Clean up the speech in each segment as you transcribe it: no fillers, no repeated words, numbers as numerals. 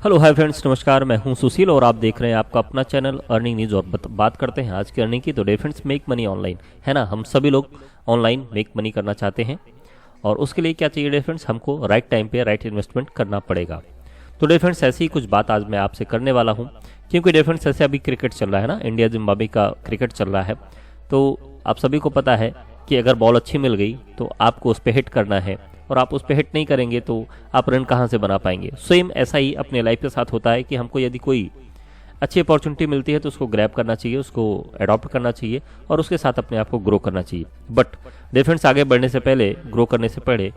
Hello hi friends, नमस्कार। मैं हूं सुशील और आप देख रहे हैं आपका अपना चैनल अर्निंग न्यूज़। और बात करते हैं आज की अर्निंग की। तो फ्रेंड्स, मेक मनी ऑनलाइन है ना। हम सभी लोग ऑनलाइन मेक मनी करना चाहते हैं और उसके लिए क्या चाहिए फ्रेंड्स, हमको राइट टाइम पे राइट इन्वेस्टमेंट करना पड़ेगा। तो फ्रेंड्स, ऐसी ही कुछ बात आज मैं आपसे करने वाला हूँ, क्योंकि फ्रेंड्स ऐसे अभी क्रिकेट चल रहा है ना, इंडिया जिम्बाब्वे का क्रिकेट चल रहा है। तो आप सभी को पता है कि अगर बॉल अच्छी मिल गई तो आपको उस पर हिट करना है, और आप उस पर हिट नहीं करेंगे तो आप रन कहाँ से बना पाएंगे। सेम ऐसा ही अपने लाइफ के साथ होता है कि हमको यदि कोई अच्छी अपॉर्चुनिटी मिलती है तो उसको ग्रैब करना चाहिए, उसको अडॉप्ट करना चाहिए और उसके साथ अपने आप को ग्रो करना चाहिए। बट फ्रेंड्स, आगे बढ़ने से पहले, ग्रो करने से पहले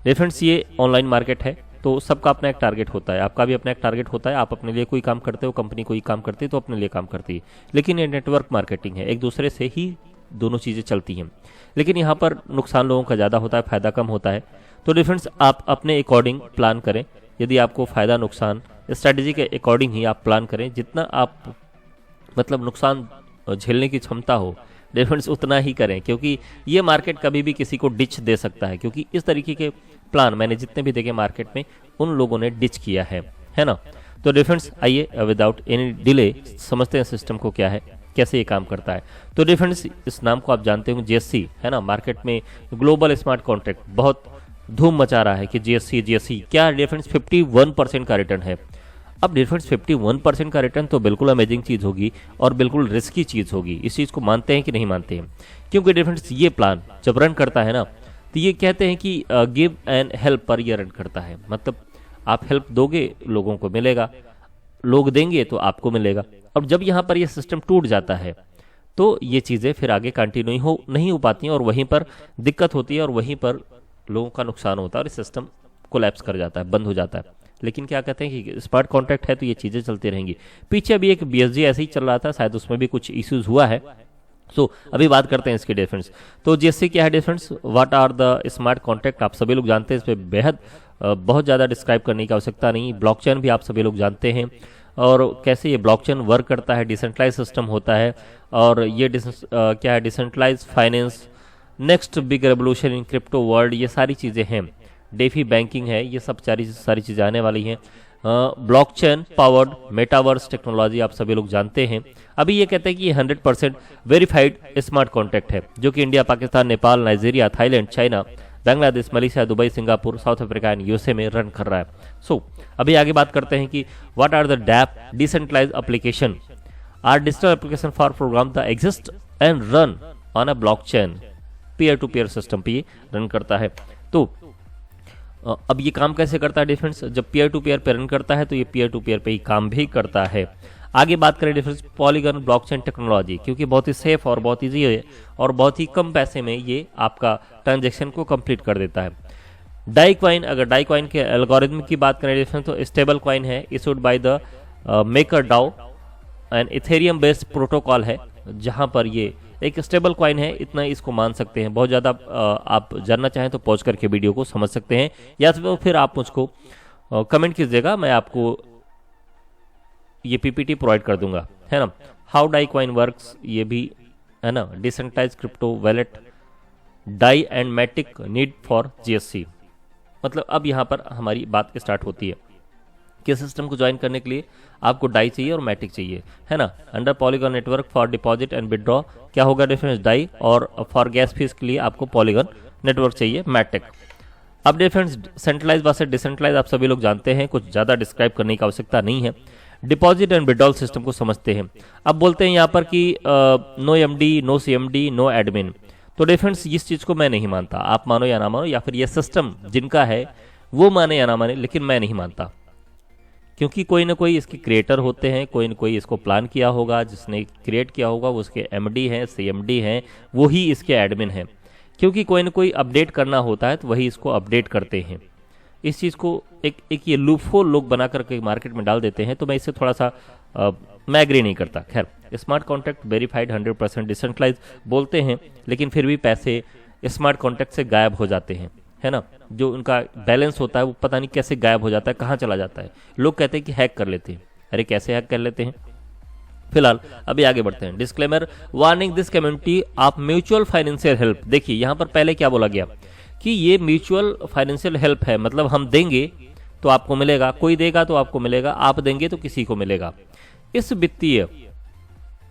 फ्रेंड्स, ये ऑनलाइन मार्केट है तो सबका अपना एक टारगेट होता है। आपका भी अपना एक टारगेट होता है। आप अपने लिए कोई काम करते हो, कंपनी कोई काम करती है तो अपने लिए काम करती है। लेकिन ये नेटवर्क मार्केटिंग है, एक दूसरे से ही दोनों चीज़ें चलती हैं। लेकिन यहाँ पर नुकसान लोगों का ज़्यादा होता है, फ़ायदा कम होता है। तो फ्रेंड्स, आप अपने अकॉर्डिंग प्लान करें। यदि आपको फ़ायदा नुकसान स्ट्रैटेजी के अकॉर्डिंग ही आप प्लान करें। जितना आप नुकसान झेलने की क्षमता हो फ्रेंड्स उतना ही करें, क्योंकि ये मार्केट कभी भी किसी को डिच दे सकता है। क्योंकि इस तरीके के प्लान मैंने जितने भी देखे मार्केट में, उन लोगों ने डिच किया है ना। तो फ्रेंड्स, आइए विदाउट एनी डिले समझते हैं सिस्टम को क्या है, कैसे ये काम करता है। तो फ्रेंड्स, इस नाम को आप जानते होंगे, जीएससी है ना। मार्केट में ग्लोबल स्मार्ट कॉन्ट्रैक्ट बहुत धूम मचा रहा है कि जीएससी क्या फ्रेंड्स 51% का रिटर्न है। अब फ्रेंड्स 51% का रिटर्न तो बिल्कुल अमेजिंग चीज़ होगी और बिल्कुल रिस्की चीज़ होगी। इस चीज़ को मानते हैं कि नहीं मानते हैं? क्योंकि फ्रेंड्स, ये प्लान जब रन करता है ना, तो ये कहते हैं कि गिव एंड हेल्प पर ये रन करता है। मतलब आप हेल्प दोगे, लोगों को मिलेगा, लोग देंगे तो आपको मिलेगा। और जब यहाँ पर ये सिस्टम टूट जाता है तो ये चीज़ें फिर आगे कंटिन्यू नहीं हो पाती हैं और वहीं पर दिक्कत होती है और वहीं पर लोगों का नुकसान होता है और सिस्टम कोलैप्स कर जाता है, बंद हो जाता है। लेकिन क्या कहते हैं कि स्मार्ट कॉन्ट्रैक्ट है तो ये चीज़ें चलती रहेंगी। पीछे अभी एक बीएसजी ऐसे ही चल रहा था, शायद उसमें भी कुछ इश्यूज हुआ है। सो अभी बात करते हैं इसके डिफरेंस। तो जीएससी क्या है difference, what are the smart contract, आप सभी लोग जानते हैं। इस पर बेहद बहुत ज़्यादा डिस्क्राइब करने की आवश्यकता नहीं। ब्लॉकचेन भी आप सभी लोग जानते हैं और कैसे ये ब्लॉकचेन वर्क करता है। डिसेंट्रलाइज सिस्टम होता है और ये क्या है, decentralize finance, next big revolution in crypto world, ये सारी चीज़ें हैं। डेफी बैंकिंग है, ये सब सारी चीज़ें आने वाली हैं। ब्लॉकचेन पावर्ड मेटावर्स टेक्नोलॉजी आप सभी लोग जानते हैं। अभी ये कहते हैं कि ये 100% वेरीफाइड स्मार्ट कॉन्ट्रैक्ट है, जो कि India, Pakistan, Nepal, Nigeria, Thailand, China, Bangladesh, Malaysia, Dubai, Singapore, South Africa and USA में रन कर रहा है। अभी आगे बात करते हैं कि what are the dapp decentralize application are digital application for program the exist and run on a blockchain, peer to peer system पे रन करता है। तो अब ये काम कैसे करता है डिफरेंस, जब पीयर टू पीयर पे रन करता है तो ये पीयर टू पीयर पे ही काम भी करता है। आगे बात करें डिफरेंस पॉलीगन ब्लॉकचेन टेक्नोलॉजी, क्योंकि बहुत ही सेफ और बहुत ईजी है और बहुत ही कम पैसे में ये आपका ट्रांजेक्शन को कंप्लीट कर देता है। डाई कॉइन, अगर डाई कॉइन के एल्गोरिथम की बात करें डिफरेंस, तो स्टेबल कॉइन है, issued by the Maker DAO and Ethereum based protocol है, जहां पर ये एक स्टेबल कॉइन है। इतना इसको मान सकते हैं। बहुत ज़्यादा आप जानना चाहें तो पॉज करके वीडियो को समझ सकते हैं, या फिर आप मुझको कमेंट कीजिएगा, मैं आपको ये पीपीटी प्रोवाइड कर दूंगा, है ना। हाउ डाई कॉइन वर्क्स, ये भी है ना। Decentralize crypto wallet, Dai and Matic need for GSC. मतलब अब यहाँ पर हमारी बात स्टार्ट होती है कि सिस्टम को ज्वाइन करने के लिए आपको डाई चाहिए और मैटिक चाहिए, है ना। Under polygon network for deposit and withdraw क्या होगा डिफरेंस, डाई, और फॉर गैस फीस के लिए आपको पॉलीगन नेटवर्क चाहिए, मैटिक। अब डिफरेंस सेंट्रलाइज वर्सेस डिसेंट्रलाइज आप सभी लोग जानते हैं, कुछ ज़्यादा डिस्क्राइब करने की आवश्यकता नहीं है। डिपॉजिट एंड विड्रॉल सिस्टम को समझते हैं। अब बोलते हैं यहाँ पर कि no MD, no CMD, no admin. तो डिफरेंस इस चीज़ को मैं नहीं मानता, आप मानो या ना मानो, या फिर ये सिस्टम जिनका है वो माने या ना माने, लेकिन मैं नहीं मानता। क्योंकि कोई ना कोई इसके क्रिएटर होते हैं, कोई ना कोई इसको प्लान किया होगा, जिसने क्रिएट किया होगा वो उसके एमडी हैं, सीएमडी हैं, वो ही इसके एडमिन हैं। क्योंकि कोई ना कोई अपडेट करना होता है तो वही इसको अपडेट करते हैं। इस चीज़ को एक ये लूपहोल लोग बना करके मार्केट में डाल देते हैं, तो मैं इससे थोड़ा सा मैं एग्री नहीं करता। खैर, स्मार्ट कॉन्ट्रैक्ट वेरीफाइड 100% डिसेंट्रलाइज बोलते हैं, लेकिन फिर भी पैसे स्मार्ट कॉन्ट्रैक्ट से गायब हो जाते हैं, है ना। जो उनका बैलेंस होता है वो पता नहीं कैसे गायब हो जाता है, कहाँ चला जाता है। लोग कहते हैं कि हैक कर लेते हैं। अरे कैसे हैक कर लेते हैं? फिलहाल अभी आगे बढ़ते हैं। Disclaimer, warning this community of mutual financial help. देखिए यहाँ पर पहले क्या बोला गया कि ये म्यूचुअल फाइनेंशियल हेल्प है, मतलब हम देंगे तो आपको मिलेगा, कोई देगा तो आपको मिलेगा, आप देंगे तो किसी को मिलेगा। इस वित्तीय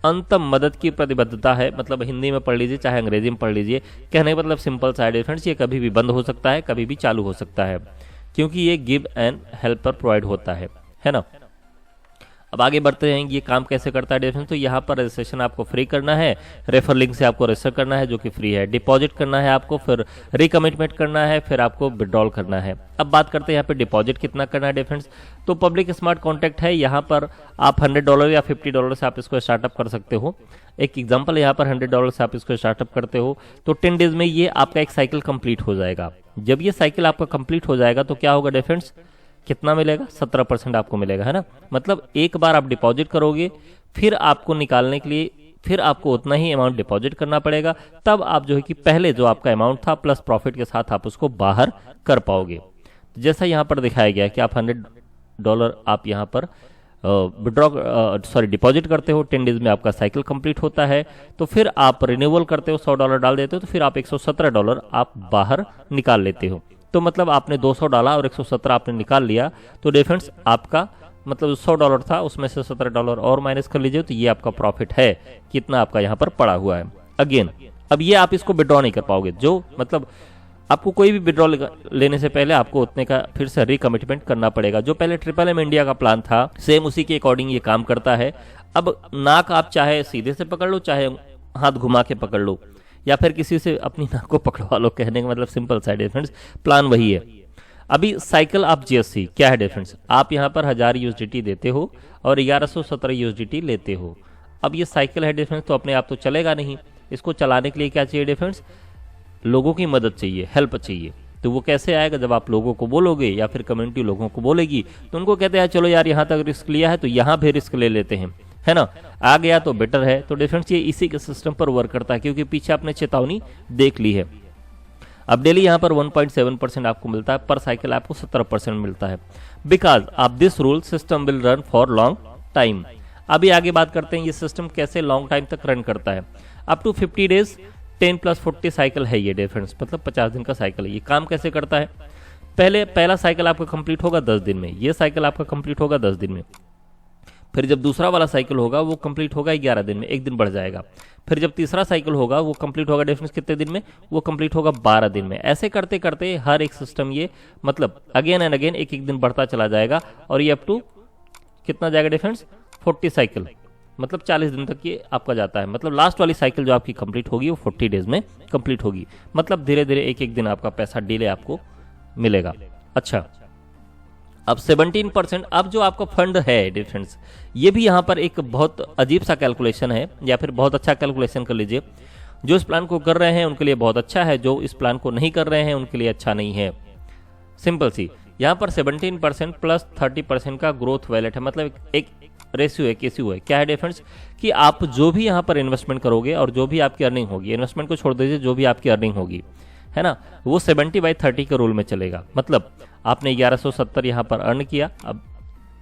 अंतम मदद की प्रतिबद्धता है, मतलब हिंदी में पढ़ लीजिए चाहे अंग्रेजी में पढ़ लीजिए, कहने का मतलब सिंपल सा है फ्रेंड्स, ये कभी भी बंद हो सकता है, कभी भी चालू हो सकता है, क्योंकि ये गिव एंड हेल्प पर प्रोवाइड होता है ना। अब आगे बढ़ते हैं, ये काम कैसे करता है डिफरेंस। तो यहाँ पर रजिस्ट्रेशन आपको फ्री करना है, रेफर लिंक से आपको रजिस्टर करना है जो कि फ्री है, डिपॉजिट करना है आपको, फिर रिकमिटमेंट करना है, फिर आपको विड्रॉल करना है। अब बात करते हैं यहाँ पे डिपॉजिट कितना करना है डिफरेंस। तो पब्लिक स्मार्ट कॉन्ट्रैक्ट है, यहाँ पर आप $100 या $50 से आप इसको स्टार्टअप कर सकते हो। एक एग्जाम्पल, यहाँ पर $100 से आप इसको स्टार्टअप करते हो तो 10 डेज में ये आपका एक साइकिल कंप्लीट हो जाएगा। जब ये साइकिल आपका कंप्लीट हो जाएगा तो क्या होगा डिफरेंस, कितना मिलेगा, 17% आपको मिलेगा, है ना। मतलब एक बार आप डिपॉजिट करोगे, फिर आपको निकालने के लिए फिर आपको उतना ही अमाउंट डिपॉजिट करना पड़ेगा, तब आप जो है कि पहले जो आपका अमाउंट था प्लस प्रॉफिट के साथ आप उसको बाहर कर पाओगे। जैसा यहाँ पर दिखाया गया कि आप $100 आप यहाँ पर डिपॉजिट करते हो, 10 डेज में आपका साइकिल कंप्लीट होता है, तो फिर आप रिन्यूअल करते हो, $100 डाल देते हो, तो फिर आप $117 आप बाहर निकाल लेते हो। तो मतलब आपने 200 डाला और 117 आपने निकाल लिया, तो डिफरेंस आपका मतलब $100 था, उसमें से $17 और माइनस कर लीजिए, तो ये आपका प्रॉफिट है, कितना आपका यहाँ पर पड़ा हुआ है। अगेन अब ये आप इसको विड्रॉ नहीं कर पाओगे, जो मतलब आपको कोई भी विड्रॉ लेने से पहले आपको उतने का फिर से रिकमिटमेंट करना पड़ेगा। जो पहले ट्रिपल इंडिया का प्लान था, सेम उसी के अकॉर्डिंग ये काम करता है। अब नाक आप चाहे सीधे से पकड़ लो, चाहे हाथ घुमा के पकड़ लो, या फिर किसी से अपनी नाक को पकड़वा लो, कहने का मतलब सिंपल सा डिफरेंस, प्लान वही है। अभी साइकिल ऑफ जीएससी क्या है डिफरेंस, आप यहाँ पर 1000 USDT देते हो और 1117 USDT लेते हो। अब ये साइकिल है डिफरेंस, तो अपने आप तो चलेगा नहीं, इसको चलाने के लिए क्या चाहिए डिफरेंस, लोगों की मदद चाहिए, हेल्प चाहिए। तो वो कैसे आएगा, जब आप लोगों को बोलोगे या फिर कम्युनिटी लोगों को बोलेगी, तो उनको कहते हैं चलो यार यहाँ तक रिस्क लिया है तो यहाँ भी रिस्क ले लेते हैं, है ना, आ गया तो बेटर है। तो डिफरेंस ये इसी के सिस्टम पर वर्क करता है, क्योंकि पीछे आपने चेतावनी देख ली है। अब डेली यहाँ पर 1.7% आपको मिलता है, पर साइकिल आपको 17% मिलता है। Because of this rule system will run for long time. अभी आगे बात करते हैं ये सिस्टम कैसे लॉन्ग टाइम तक रन करता है। अप टू 50 डेज 10 + 40 साइकिल है ये डिफरेंस, मतलब 50 दिन का साइकिल है। ये काम कैसे करता है, पहला साइकिल आपका कंप्लीट होगा 10 दिन में, ये साइकिल आपका कंप्लीट होगा 10 दिन में, फिर जब दूसरा वाला साइकिल होगा वो कंप्लीट होगा 11 दिन में, एक दिन बढ़ जाएगा। फिर जब तीसरा साइकिल होगा वो कंप्लीट होगा डिफरेंस कितने दिन में, वो कंप्लीट होगा 12 दिन में। ऐसे करते करते हर एक सिस्टम ये मतलब अगेन एंड अगेन एक दिन बढ़ता चला जाएगा, और ये अप टू कितना जाएगा डिफरेंस, 40 साइकिल, मतलब 40 दिन तक ये आपका जाता है। मतलब लास्ट वाली साइकिल जो आपकी कंप्लीट होगी वो 40 डेज में कंप्लीट होगी। मतलब धीरे धीरे एक दिन आपका पैसा डिले आपको मिलेगा। अच्छा, अब 17%, अब जो आपका फंड है डिफरेंस, ये भी यहाँ पर एक बहुत अजीब सा कैलकुलेशन है, या फिर बहुत अच्छा कैलकुलेशन कर लीजिए। जो इस प्लान को कर रहे हैं उनके लिए बहुत अच्छा है, जो इस प्लान को नहीं कर रहे हैं उनके लिए अच्छा नहीं है। सिंपल सी, यहाँ पर 17% प्लस 30% का ग्रोथ वैलेट है, मतलब एक रेशियो है, केसीओ है। क्या है डिफरेंस, कि आप जो भी यहाँ पर इन्वेस्टमेंट करोगे और जो भी आपकी अर्निंग होगी, इन्वेस्टमेंट को छोड़ दीजिए, जो भी आपकी अर्निंग होगी, है ना, वो 70/30 के रूल में चलेगा। मतलब आपने 1170 यहाँ पर अर्न किया, अब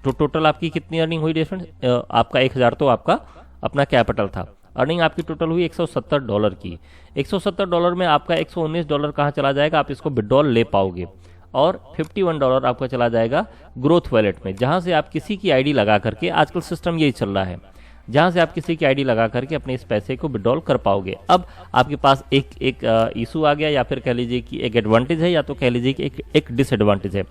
तो टोटल आपकी कितनी अर्निंग हुई डिफरेंस, आपका 1000 तो आपका अपना कैपिटल था, अर्निंग आपकी टोटल हुई $170 की। $170 में आपका $119 कहाँ चला जाएगा, आप इसको विड्रॉल ले पाओगे, और $51 आपका चला जाएगा ग्रोथ वैलेट में, जहां से आप किसी की आईडी लगा करके, आजकल सिस्टम यही चल रहा है, जहां से आप किसी की आईडी लगा करके अपने इस पैसे को विड्रॉल कर पाओगे। अब आपके पास एक इशू आ गया, या फिर कह लीजिए कि एक एडवांटेज है, या तो कह लीजिए कि एक डिसएडवांटेज है।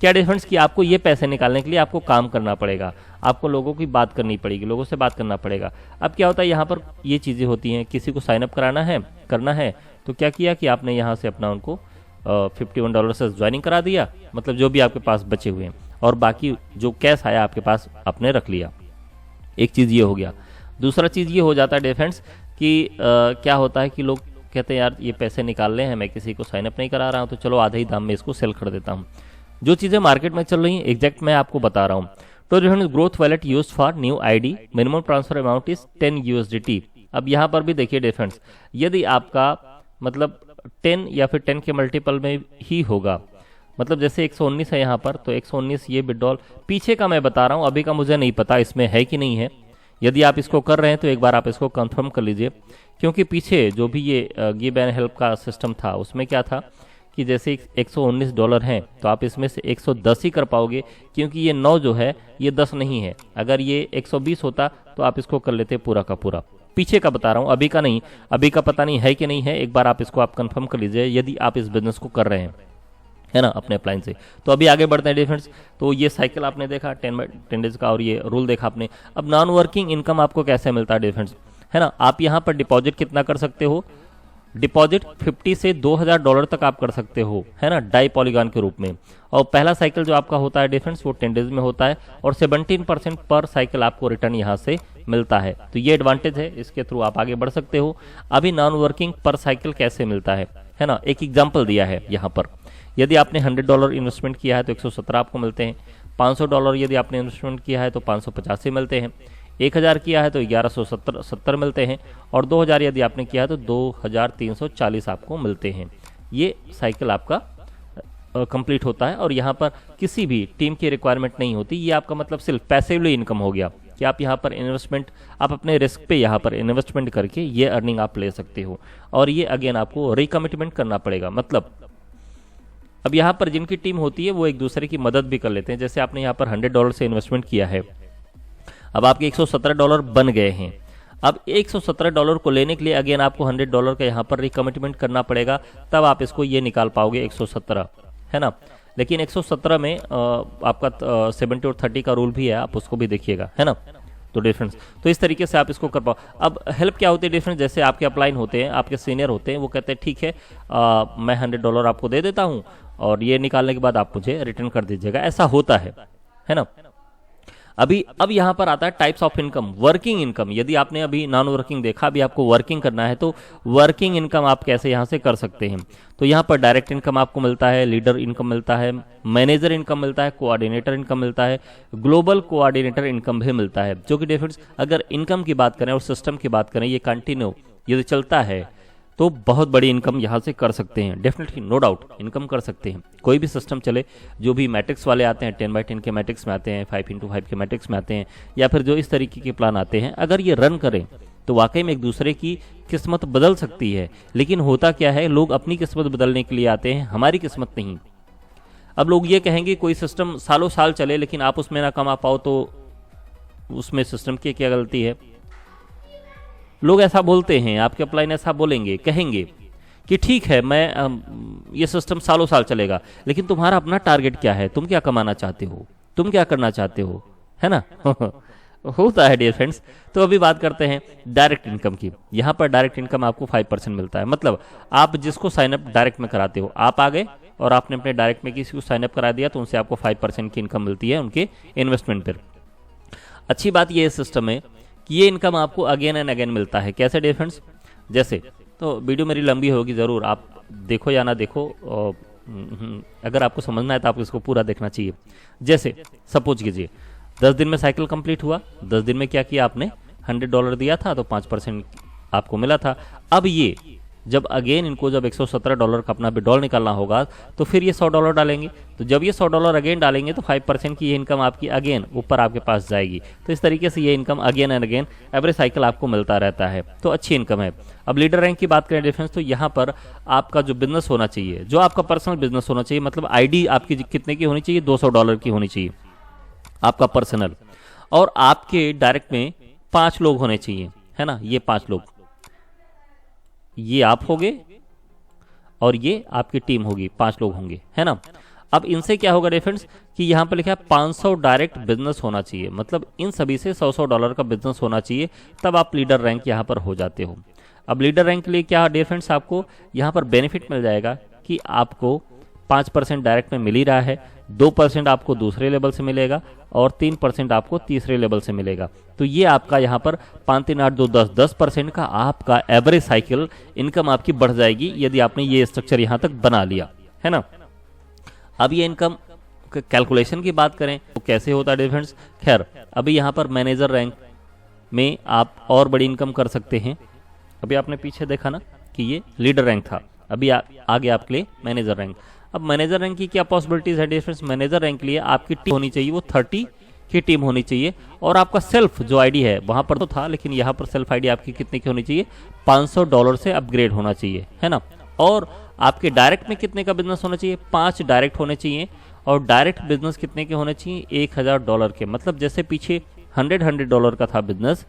क्या डिफरेंस, कि आपको ये पैसे निकालने के लिए आपको काम करना पड़ेगा, आपको लोगों की बात करनी पड़ेगी, लोगों से बात करना पड़ेगा। अब क्या होता है, यहाँ पर ये चीज़ें होती हैं, किसी को साइन अप कराना है, करना है, तो क्या किया कि आपने यहाँ से अपना उनको $51 से ज्वाइनिंग करा दिया, मतलब जो भी आपके पास बचे हुए हैं, और बाकी जो कैश आया आपके पास आपने रख लिया। एक चीज़ ये हो गया। दूसरा चीज़ ये हो जाता है डिफरेंस कि क्या होता है कि लोग कहते हैं यार ये पैसे निकाल रहे हैं, मैं किसी को साइन अप नहीं करा रहा हूँ, तो चलो आधे ही दाम में इसको सेल कर देता हूँ। जो चीज़ें मार्केट में चल रही हैं एग्जैक्ट मैं आपको बता रहा हूँ। तो difference growth wallet use for new ID, minimum transfer amount is 10 USDT। अब यहाँ पर भी देखिए डिफरेंस, यदि आपका मतलब 10 या फिर 10 के मल्टीपल में ही होगा, मतलब जैसे 119 है यहाँ पर, तो 119 ये विड्रॉल पीछे का मैं बता रहा हूँ, अभी का मुझे नहीं पता इसमें है कि नहीं है। यदि आप इसको कर रहे हैं तो एक बार आप इसको कंफर्म कर लीजिए, क्योंकि पीछे जो भी ये गिव एंड हेल्प का सिस्टम था उसमें क्या था कि जैसे $119 हैं तो आप इसमें से 110 ही कर पाओगे, क्योंकि ये 9 जो है ये 10 नहीं है। अगर ये 120 होता तो आप इसको कर लेते पूरा का पूरा। पीछे का बता रहा हूँ, अभी का नहीं, अभी का पता नहीं है कि नहीं है, एक बार आप इसको आप कंफर्म कर लीजिए यदि आप इस बिजनेस को कर रहे हैं, है ना, अपने अप्लायंस से। तो अभी आगे बढ़ते हैं डियर फ्रेंड्स। तो ये साइकिल आपने देखा 10 डेज का, और ये रूल देखा आपने। अब नॉन वर्किंग इनकम आपको कैसे मिलता है डियर फ्रेंड्स, है ना। आप यहाँ पर डिपॉजिट कितना कर सकते हो, डिपॉजिट 50 से $2000 तक आप कर सकते हो, है ना, डाई पॉलीगॉन के रूप में। और पहला साइकिल जो आपका होता है डिफरेंस वो 10 डेज में होता है, और 17% पर साइकिल आपको रिटर्न यहाँ से मिलता है। तो ये एडवांटेज है, इसके थ्रू आप आगे बढ़ सकते हो। अभी नॉन वर्किंग पर साइकिल कैसे मिलता है ना, एक एग्जाम्पल दिया है यहाँ पर। यदि आपने $100 इन्वेस्टमेंट किया है तो 117 आपको मिलते हैं। $500 यदि आपने इन्वेस्टमेंट किया है तो 585 मिलते हैं। 1000 किया है तो 1170 मिलते हैं, और 2000 यदि आपने किया है तो 2340 आपको मिलते हैं। ये साइकिल आपका कंप्लीट होता है, और यहाँ पर किसी भी टीम की रिक्वायरमेंट नहीं होती। ये आपका मतलब सिर्फ पैसिवली इनकम हो गया कि आप यहाँ पर इन्वेस्टमेंट, आप अपने रिस्क पे यहाँ पर इन्वेस्टमेंट करके ये अर्निंग आप ले सकते हो। और ये अगेन आपको रिकमिटमेंट करना पड़ेगा। मतलब अब यहाँ पर जिनकी टीम होती है वो एक दूसरे की मदद भी कर लेते हैं। जैसे आपने यहाँ पर $100 से इन्वेस्टमेंट किया है, अब आपके $117 बन गए हैं। अब $117 को लेने के लिए अगेन आपको $100 का यहाँ पर रिकमिटमेंट करना पड़ेगा, तब आप इसको ये निकाल पाओगे 117, है ना। लेकिन 117 में आपका 70 और 30 का रूल भी है, आप उसको भी देखिएगा, है ना। तो डिफरेंस, तो इस तरीके से आप इसको कर पाओ। अब हेल्प क्या होती है डिफरेंस, जैसे आपके अपलाइन होते हैं, आपके सीनियर होते हैं, वो कहते हैं ठीक है मैं $100 आपको दे देता हूँ, और ये निकालने के बाद आप मुझे रिटर्न कर दीजिएगा। ऐसा होता है ना। अब यहाँ पर आता है types of income. Working income, यदि आपने अभी नॉन वर्किंग देखा, अभी आपको वर्किंग करना है, तो वर्किंग इनकम आप कैसे यहाँ से कर सकते हैं। तो यहाँ पर डायरेक्ट इनकम आपको मिलता है, लीडर इनकम मिलता है, मैनेजर इनकम मिलता है, कोऑर्डिनेटर इनकम मिलता है, ग्लोबल कोऑर्डिनेटर इनकम भी मिलता है। जो कि डिफरेंस, अगर इनकम की बात करें और सिस्टम की बात करें, ये कंटिन्यू यदि चलता है तो बहुत बड़ी इनकम यहाँ से कर सकते हैं। डेफिनेटली, नो डाउट, इनकम कर सकते हैं। कोई भी सिस्टम चले, जो भी मैट्रिक्स वाले आते हैं, 10x10 के मैट्रिक्स में आते हैं, 5x5 के मैट्रिक्स में आते हैं, या फिर जो इस तरीके के प्लान आते हैं, अगर ये रन करें तो वाकई में एक दूसरे की किस्मत बदल सकती है। लेकिन होता क्या है, लोग अपनी किस्मत बदलने के लिए आते हैं, हमारी किस्मत नहीं। अब लोग ये कहेंगे कोई सिस्टम सालों साल चले लेकिन आप उसमें ना कमा पाओ, तो उसमें सिस्टम की क्या गलती है। लोग ऐसा बोलते हैं, आपके अपलाइन ऐसा बोलेंगे, कहेंगे कि ठीक है मैं ये सिस्टम सालों साल चलेगा, लेकिन तुम्हारा अपना टारगेट क्या है, तुम क्या कमाना चाहते हो, तुम क्या करना चाहते हो, है ना। होता है डियर फ्रेंड्स। तो अभी बात करते हैं डायरेक्ट इनकम की। यहाँ पर डायरेक्ट इनकम आपको 5% मिलता है। मतलब आप जिसको साइन अप डायरेक्ट में कराते हो, आप आ गए और आपने अपने डायरेक्ट में किसी को साइन अप करा दिया, तो उनसे आपको 5% की इनकम मिलती है उनके इन्वेस्टमेंट पर। अच्छी बात यह सिस्टम है कि ये इनकम आपको अगेन एंड अगेन मिलता है। कैसे डियर फ्रेंड्स, जैसे, तो वीडियो मेरी लंबी होगी, ज़रूर आप देखो या ना देखो, अगर आपको समझना है तो आपको इसको पूरा देखना चाहिए। जैसे सपोज कीजिए 10 दिन में साइकिल कंप्लीट हुआ, 10 दिन में क्या किया आपने, $100 दिया था तो 5% आपको मिला था। अब ये जब अगेन इनको जब $117 का अपना विड्रॉल निकालना होगा, तो फिर ये $100 डालेंगे। तो जब ये $100 अगेन डालेंगे तो 5% की ये इनकम आपकी अगेन ऊपर आपके पास जाएगी। तो इस तरीके से ये income again and again every cycle आपको मिलता रहता है। तो अच्छी इनकम है। अब लीडर रैंक की बात करें डिफरेंस, तो यहाँ पर आपका जो बिजनेस होना चाहिए, जो आपका पर्सनल बिजनेस होना चाहिए, मतलब आईडी आपकी कितने की होनी चाहिए, $200 की होनी चाहिए आपका पर्सनल, और आपके डायरेक्ट में 5 लोग होने चाहिए, है ना। ये 5 लोग, ये आप होगे और ये आपकी टीम होगी, 5 लोग होंगे, है ना। अब इनसे क्या होगा रेफरेंस कि यहाँ पर लिखा है 500 डायरेक्ट बिजनेस होना चाहिए, मतलब इन सभी से $100 का बिजनेस होना चाहिए, तब आप लीडर रैंक यहाँ पर हो जाते हो। अब लीडर रैंक के लिए क्या डिफरेंस, आपको यहाँ पर बेनिफिट मिल जाएगा कि आपको 5% डायरेक्ट में मिल ही रहा है, 2% आपको दूसरे लेवल से मिलेगा, और 3% आपको तीसरे लेवल से मिलेगा। तो ये आपका यहाँ पर 5, 3, 8, 2, 10% का आपका एवरेज साइकिल इनकम आपकी बढ़ जाएगी, यदि आपने ये स्ट्रक्चर यहाँ तक बना लिया, है ना। अब ये इनकम कैलकुलेशन की बात करें तो कैसे होता है डिफरेंस। खैर, अभी यहाँ पर मैनेजर रैंक में आप और बड़ी इनकम कर सकते हैं। अभी आपने पीछे देखा ना कि ये लीडर रैंक था, अभी आगे आपके लिए मैनेजर रैंक। अब मैनेजर रैंक की क्या पॉसिबिलिटीज है डिफरेंस, मैनेजर रैंक के लिए आपकी टीम होनी चाहिए, वो 30 की टीम होनी चाहिए, और आपका सेल्फ जो आईडी है, वहां पर तो था लेकिन यहाँ पर सेल्फ आईडी आपकी कितने की होनी चाहिए, $500 से अपग्रेड होना चाहिए, है ना। और आपके डायरेक्ट में कितने का बिजनेस होना चाहिए, 5 डायरेक्ट होने चाहिए। और डायरेक्ट बिजनेस कितने के होने चाहिए, $1000 के। मतलब जैसे पीछे $100 का था बिजनेस,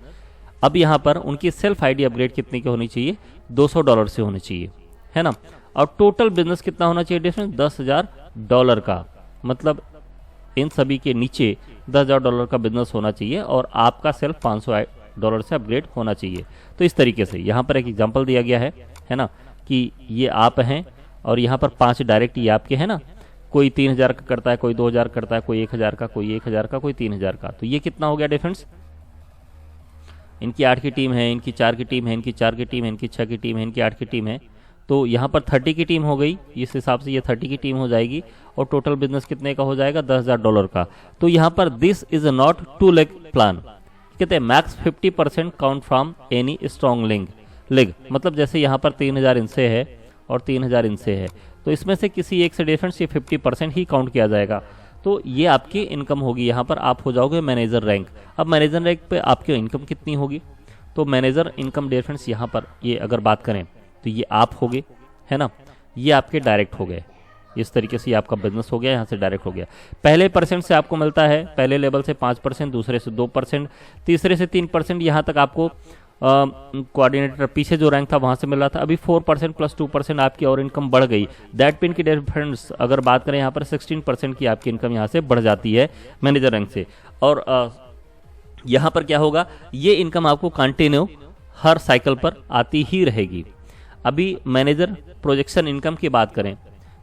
अब यहाँ पर उनकी सेल्फ आईडी अपग्रेड कितने की होनी चाहिए, $200 से होनी चाहिए, है ना। और टोटल बिजनेस कितना होना चाहिए डिफरेंस, $10,000 का। मतलब इन सभी के नीचे $10,000 का बिजनेस होना चाहिए और आपका सेल्फ $500 से अपग्रेड होना चाहिए। तो इस तरीके से यहाँ पर एक एग्जांपल दिया गया है ना, कि ये आप हैं और यहाँ पर 5 डायरेक्ट ये आपके हैं ना। कोई 3,000 का करता है, कोई 2,000 करता है, कोई 1,000 का, कोई 1,000 का, कोई 3,000 का। तो ये कितना हो गया डिफरेंस, इनकी 8 की टीम है, इनकी 4 की टीम है, इनकी 4 की टीम है, इनकी 6 की टीम है, इनकी 8 की टीम है। तो यहाँ पर 30 की टीम हो गई, इस हिसाब से ये 30 की टीम हो जाएगी और टोटल बिजनेस कितने का हो जाएगा, $10,000 का। तो यहाँ पर this is not 2 leg plan, कहते हैं max 50% count from any strong leg. मतलब जैसे यहाँ पर 3,000 इनसे है और 3,000 इनसे है, तो इसमें से किसी एक से डिफरेंस ये 50% ही काउंट किया जाएगा। तो ये आपकी इनकम होगी। यहाँ पर आप हो जाओगे मैनेजर रैंक। अब मैनेजर रैंक पे आपकी इनकम कितनी होगी, तो मैनेजर इनकम डिफरेंस यहाँ पर ये अगर बात करें तो ये आप हो गए, है ना। ये आपके डायरेक्ट हो गए, इस तरीके से आपका बिजनेस हो गया, यहाँ से डायरेक्ट हो गया। पहले परसेंट से आपको मिलता है, पहले लेवल से 5%, दूसरे से 2%, तीसरे से 3%, यहाँ तक आपको कोऑर्डिनेटर पीछे जो रैंक था वहां से मिल रहा था। अभी 4% प्लस 2% आपकी और इनकम बढ़ गई। दैट पिन की डिफरेंस अगर बात करें यहाँ पर 16% की आपकी इनकम यहाँ से बढ़ जाती है मैनेजर रैंक से। और यहाँ पर क्या होगा, ये इनकम आपको कंटिन्यू हर साइकिल पर आती ही रहेगी। अभी मैनेजर प्रोजेक्शन इनकम की बात करें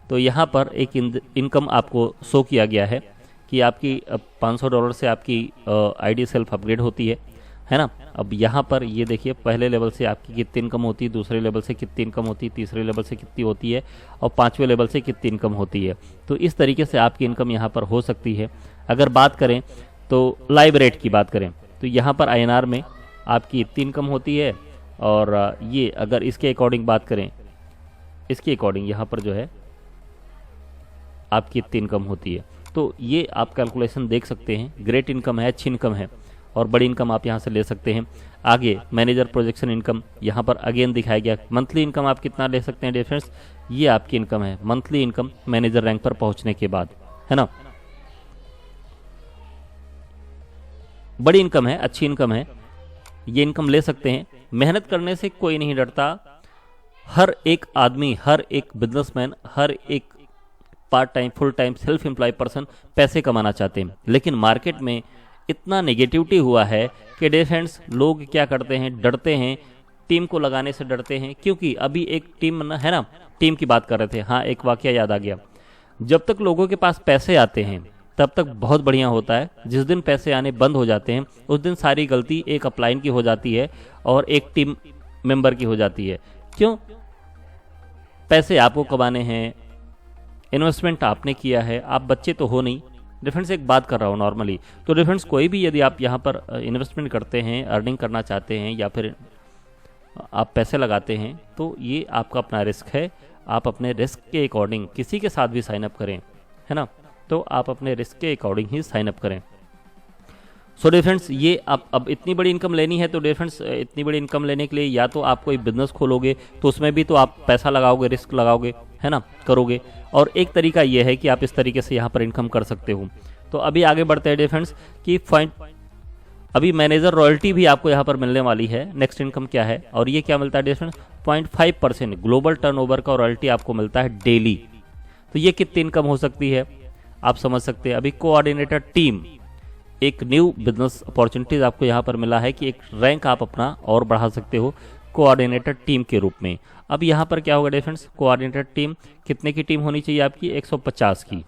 तो यहाँ पर एक इनकम आपको शो किया गया है कि आपकी $500 से आपकी आईडी सेल्फ अपग्रेड होती है ना। अब यहाँ पर ये देखिए, पहले लेवल से आपकी कितनी इनकम होती है, दूसरे लेवल से कितनी इनकम होती है, तीसरे लेवल से कितनी होती है और 5वें लेवल से कितनी इनकम होती है। तो इस तरीके से आपकी इनकम यहाँ पर हो सकती है। अगर बात करें तो लाइव रेट की बात करें तो यहाँ पर INR में आपकी इतनी इनकम होती है। और ये अगर इसके अकॉर्डिंग बात करें, इसके अकॉर्डिंग यहाँ पर जो है आपकी इतनी इनकम होती है। तो ये आप कैलकुलेशन देख सकते हैं। ग्रेट इनकम है, अच्छी इनकम है और बड़ी इनकम आप यहाँ से ले सकते हैं। आगे मैनेजर प्रोजेक्शन इनकम यहाँ पर अगेन दिखाया गया। मंथली इनकम आप कितना ले सकते हैं डिफरेंस, ये आपकी इनकम है, मंथली इनकम मैनेजर रैंक पर पहुंचने के बाद, है ना। बड़ी इनकम है, अच्छी इनकम है, ये इनकम ले सकते हैं। मेहनत करने से कोई नहीं डरता। हर एक आदमी, हर एक बिजनेसमैन, हर एक part time, full time, self employ person पैसे कमाना चाहते हैं। लेकिन मार्केट में इतना नेगेटिविटी हुआ है कि डिफेंस लोग क्या करते हैं, डरते हैं, टीम को लगाने से डरते हैं। क्योंकि अभी एक टीम है ना, टीम की बात कर रहे थे, हाँ एक वाकया याद आ गया। जब तक लोगों के पास पैसे आते हैं तब तक बहुत बढ़िया होता है। जिस दिन पैसे आने बंद हो जाते हैं उस दिन सारी गलती एक अपलाइन की हो जाती है और एक टीम मेंबर की हो जाती है। क्यों? पैसे आपको कमाने हैं, इन्वेस्टमेंट आपने किया है, आप बच्चे तो हो नहीं। डिफरेंस एक बात कर रहा हूँ नॉर्मली। तो डिफरेंस कोई भी यदि आप यहाँ पर इन्वेस्टमेंट करते हैं, अर्निंग करना चाहते हैं या फिर आप पैसे लगाते हैं तो ये आपका अपना रिस्क है। आप अपने रिस्क के अकॉर्डिंग किसी के साथ भी साइन अप करें, है ना, तो आप अपने रिस्क के अकॉर्डिंग ही साइन अप करें। सो डिफरेंस ये अब इतनी बड़ी इनकम लेनी है तो डिफरेंस इतनी बड़ी इनकम लेने के लिए या तो आप कोई बिजनेस खोलोगे तो उसमें भी तो आप पैसा लगाओगे, रिस्क लगाओगे, है ना, करोगे। और एक तरीका ये है कि आप इस तरीके से यहाँ पर इनकम कर सकते हो। तो अभी आगे बढ़ते हैं डिफरेंस कि अभी मैनेजर रॉयल्टी भी आपको यहाँ पर मिलने वाली है। नेक्स्ट इनकम क्या है और ये क्या मिलता है डिफरेंस, 0.5% ग्लोबल टर्नओवर का रॉयल्टी आपको मिलता है डेली। तो ये कितनी इनकम हो सकती है आप समझ सकते हैं। अभी कोऑर्डिनेटर टीम, एक न्यू बिजनेस अपॉर्चुनिटीज आपको यहाँ पर मिला है कि एक रैंक आप अपना और बढ़ा सकते हो कोऑर्डिनेटर टीम के रूप में। अब यहाँ पर क्या होगा डिफरेंस, कोऑर्डिनेटर टीम कितने की टीम होनी चाहिए आपकी, 150 की।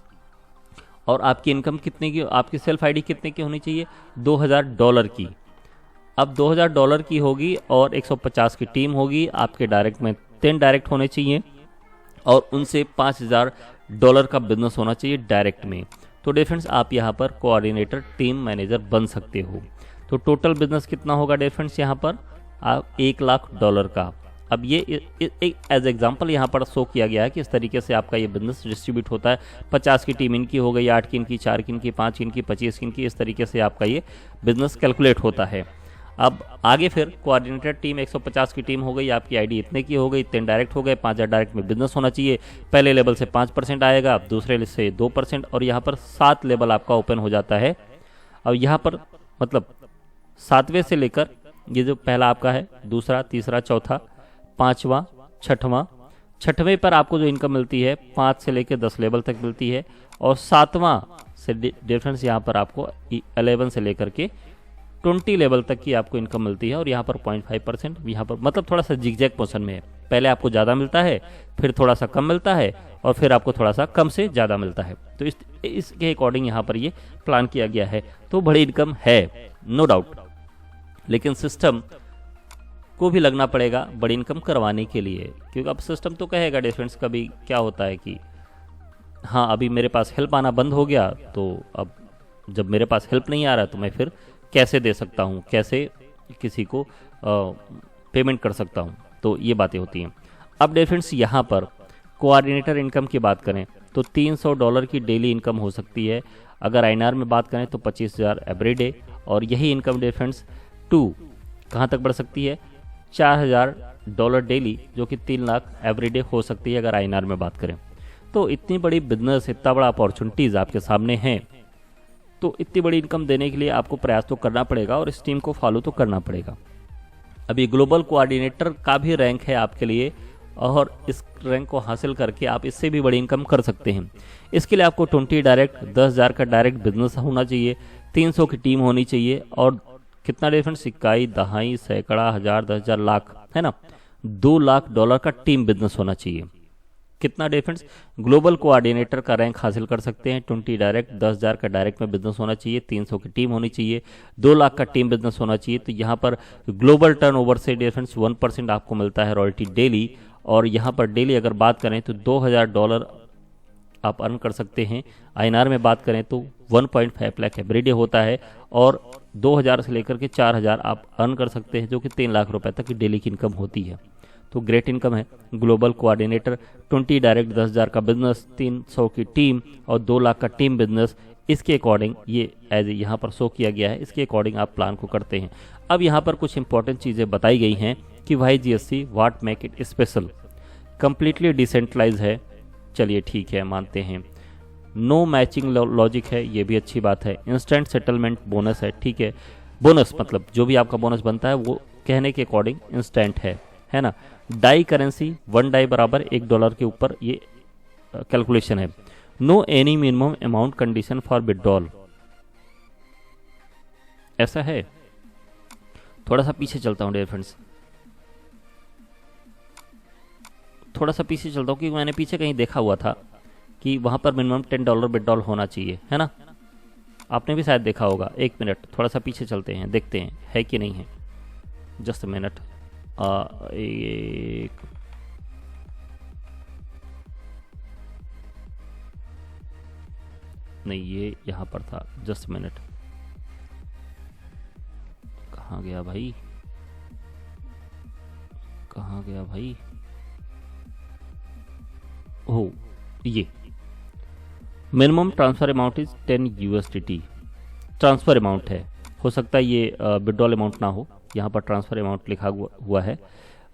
और आपकी इनकम कितने की, आपकी सेल्फ आईडी कितने की होनी चाहिए, $2000 की। अब $2000 की होगी और 150 की टीम होगी। आपके डायरेक्ट में 10 डायरेक्ट होने चाहिए और उनसे $5000 का बिजनेस होना चाहिए डायरेक्ट में। तो डिफरेंस आप यहाँ पर कोऑर्डिनेटर टीम मैनेजर बन सकते हो। तो टोटल बिजनेस कितना होगा डिफरेंस यहाँ पर, आप $1,00,000 का। अब ये एक एज एग्जांपल यहाँ पर शो किया गया है कि इस तरीके से आपका ये बिजनेस डिस्ट्रीब्यूट होता है। 50 की टीम इनकी हो गई, 8 की इनकी, 4 की इनकी, 5 की इनकी, 25 की इनकी, इस तरीके से आपका ये बिजनेस कैलकुलेट होता है। अब आगे फिर कोऑर्डिनेटर टीम 150 की टीम हो गई, आपकी आईडी इतने की हो गई, इतने डायरेक्ट हो गए, 5000 डायरेक्ट में बिजनेस होना चाहिए। पहले लेवल से 5% आएगा, दूसरे से 2%, और यहाँ पर 7 लेवल आपका ओपन हो जाता है। अब यहाँ पर मतलब 7वें से लेकर ये जो पहला आपका है, दूसरा, तीसरा, चौथा, 5वां, 6वां, 6वें पर आपको जो इनकम मिलती है 5 से लेकर 10 लेवल तक मिलती है, और 7वां से डिफरेंस यहाँ पर आपको 11 से लेकर के 20 लेवल तक की आपको इनकम मिलती है। और यहाँ पर 0.5% यहाँ पर मतलब थोड़ा सा जिगजैग पोर्शन में है, पहले आपको ज़्यादा मिलता है, फिर थोड़ा सा कम मिलता है, और फिर आपको थोड़ा सा कम से ज़्यादा मिलता है। तो इसके अकॉर्डिंग यहाँ पर ये प्लान किया गया है। तो बड़ी इनकम है, नो डाउट, लेकिन सिस्टम को भी लगना पड़ेगा बड़ी इनकम करवाने के लिए, क्योंकि अब सिस्टम तो कहेगा डिफरेंस कभी क्या होता है कि हाँ अभी मेरे पास हेल्प आना बंद हो गया, तो अब जब मेरे पास हेल्प नहीं आ रहा तो मैं फिर कैसे दे सकता हूँ, कैसे किसी को पेमेंट कर सकता हूँ। तो ये बातें होती हैं। अब डिफरेंस यहाँ पर कोऑर्डिनेटर इनकम की बात करें तो $300 की डेली इनकम हो सकती है। अगर INR में बात करें तो 25,000 एवरी डे, और यही इनकम डिफरेंस कहाँ तक बढ़ सकती है, $4,000 डेली, जो कि 3 लाख एवरी डे हो सकती है अगर INR में बात करें। तो इतनी बड़ी बिजनेस, इतना बड़ा अपॉर्चुनिटीज़ आपके सामने हैं, तो इतनी बड़ी इनकम देने के लिए आपको प्रयास तो करना पड़ेगा और इस टीम को फॉलो तो करना पड़ेगा। अभी ग्लोबल कोऑर्डिनेटर का भी रैंक है आपके लिए, और इस रैंक को हासिल करके आप इससे भी बड़ी इनकम कर सकते हैं। इसके लिए आपको 20 डायरेक्ट, 10,000 का डायरेक्ट बिजनेस होना चाहिए, 300 की टीम होनी चाहिए, और कितना डिफरेंस, इकाई, दहाई, सैकड़ा, हजार, 10,000, लाख, है ना, $2 लाख का टीम बिजनेस होना चाहिए। कितना डिफरेंस, ग्लोबल कोऑर्डिनेटर का रैंक हासिल कर सकते हैं, 20 डायरेक्ट, 10,000 का डायरेक्ट में बिजनेस होना चाहिए, 300 की टीम होनी चाहिए, 2 लाख का टीम बिजनेस होना चाहिए। तो यहाँ पर ग्लोबल टर्नओवर से डिफरेंस 1% आपको मिलता है रॉयल्टी डेली, और यहाँ पर डेली अगर बात करें तो $2,000 आप अर्न कर सकते हैं। INR में बात करें तो 1.5 लाख एवरी डे होता है, और 2,000 से लेकर के 4,000 आप अर्न कर सकते हैं, जो कि 3 लाख रुपए तक की डेली की इनकम होती है। तो ग्रेट इनकम है। ग्लोबल कोऑर्डिनेटर, 20 डायरेक्ट, 10,000 का बिजनेस, 300 की टीम और 2 लाख का टीम बिजनेस, इसके अकॉर्डिंग ये एज यहाँ पर शो किया गया है, इसके अकॉर्डिंग आप प्लान को करते हैं। अब यहाँ पर कुछ इंपॉर्टेंट चीज़ें बताई गई हैं कि why GSC what make it special, completely decentralize है, चलिए ठीक है मानते हैं। नो मैचिंग लॉजिक है, ये भी अच्छी बात है। इंस्टेंट सेटलमेंट बोनस है, ठीक है, बोनस मतलब जो भी आपका बोनस बनता है वो कहने के अकॉर्डिंग इंस्टेंट है ना। डाई करेंसी, 1 डाई बराबर $1 के ऊपर ये कैलकुलेशन है। No any minimum amount condition for withdrawal, ऐसा है। थोड़ा सा पीछे चलता हूँ डियर फ्रेंड्स, थोड़ा सा पीछे चलता हूँ, क्योंकि मैंने पीछे कहीं देखा हुआ था कि वहां पर मिनिमम $10 विड्रॉल होना चाहिए, है ना। आपने भी शायद देखा होगा। 1 मिनट, थोड़ा सा पीछे चलते हैं, देखते हैं है कि नहीं है। जस्ट मिनट, एक नहीं, ये यहाँ पर था, जस्ट मिनट, कहाँ गया भाई, कहाँ गया भाई, ओह ये minimum transfer amount is 10 USDT transfer amount है। हो सकता है ये विड्रॉल अमाउंट ना हो, यहाँ पर ट्रांसफर अमाउंट लिखा हुआ है।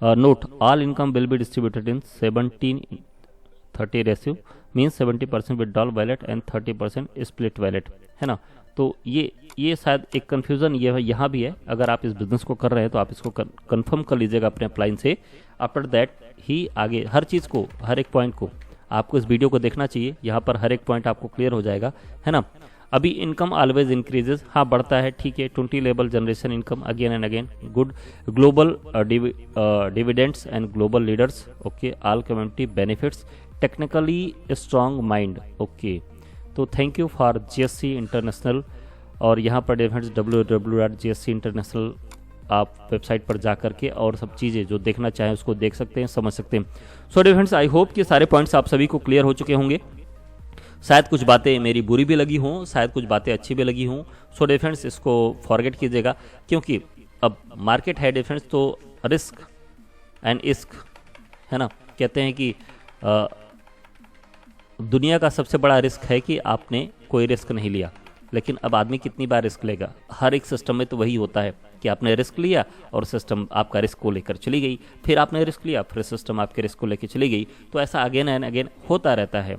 Note, all income will be distributed in 17:30 ratio, means 70% withdrawal wallet and 30% split wallet, है ना। तो ये शायद एक कन्फ्यूज़न ये यहाँ भी है। अगर आप इस बिजनेस को कर रहे हैं तो आप इसको कंफर्म कर लीजिएगा अपने अपलाइन से। आफ्टर दैट ही आगे हर चीज़ को, हर एक पॉइंट को आपको इस वीडियो को देखना चाहिए, यहाँ पर हर एक पॉइंट आपको क्लियर हो जाएगा, है ना। अभी इनकम ऑलवेज इंक्रीजेस, हाँ बढ़ता है, ठीक है। 20 level generation income again and again, good. Global dividends and global leaders, okay. All community benefits, technically strong mind, okay. तो thank you for GSC international. और यहाँ पर डिफरेंस www.gsc इंटरनेशनल आप वेबसाइट पर जा करके और सब चीज़ें जो देखना चाहें उसको देख सकते हैं, समझ सकते हैं। सो डिफरेंस, आई होप कि सारे पॉइंट्स आप सभी को क्लियर हो चुके होंगे। शायद कुछ बातें मेरी बुरी भी लगी हों, शायद कुछ बातें अच्छी भी लगी हों। सो डिफरेंस, इसको फॉरगेट कीजिएगा, क्योंकि अब मार्केट है डिफरेंस, तो रिस्क एंड इश्क, है ना। कहते हैं कि दुनिया का सबसे बड़ा रिस्क है कि आपने कोई रिस्क नहीं लिया, लेकिन अब आदमी कितनी बार रिस्क लेगा। हर एक सिस्टम में तो वही होता है कि आपने रिस्क लिया और सिस्टम आपका रिस्क को लेकर चली गई, फिर आपने रिस्क लिया फिर सिस्टम आपके रिस्क को लेकर चली गई। तो ऐसा अगेन एंड अगेन होता रहता है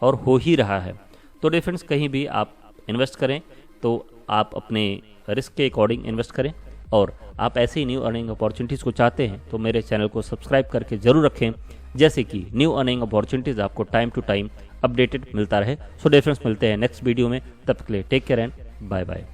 और हो ही रहा है। तो डियर फ्रेंड्स, कहीं भी आप इन्वेस्ट करें तो आप अपने रिस्क के अकॉर्डिंग इन्वेस्ट करें, और आप ऐसे ही न्यू अर्निंग अपॉर्चुनिटीज़ को चाहते हैं तो मेरे चैनल को सब्सक्राइब करके ज़रूर रखें, जैसे कि न्यू अर्निंग अपॉर्चुनिटीज़ आपको टाइम टू टाइम अपडेटेड मिलता रहे। सो डियर फ्रेंड्स, मिलते हैं नेक्स्ट वीडियो में, तब तक के लिए take care and bye bye.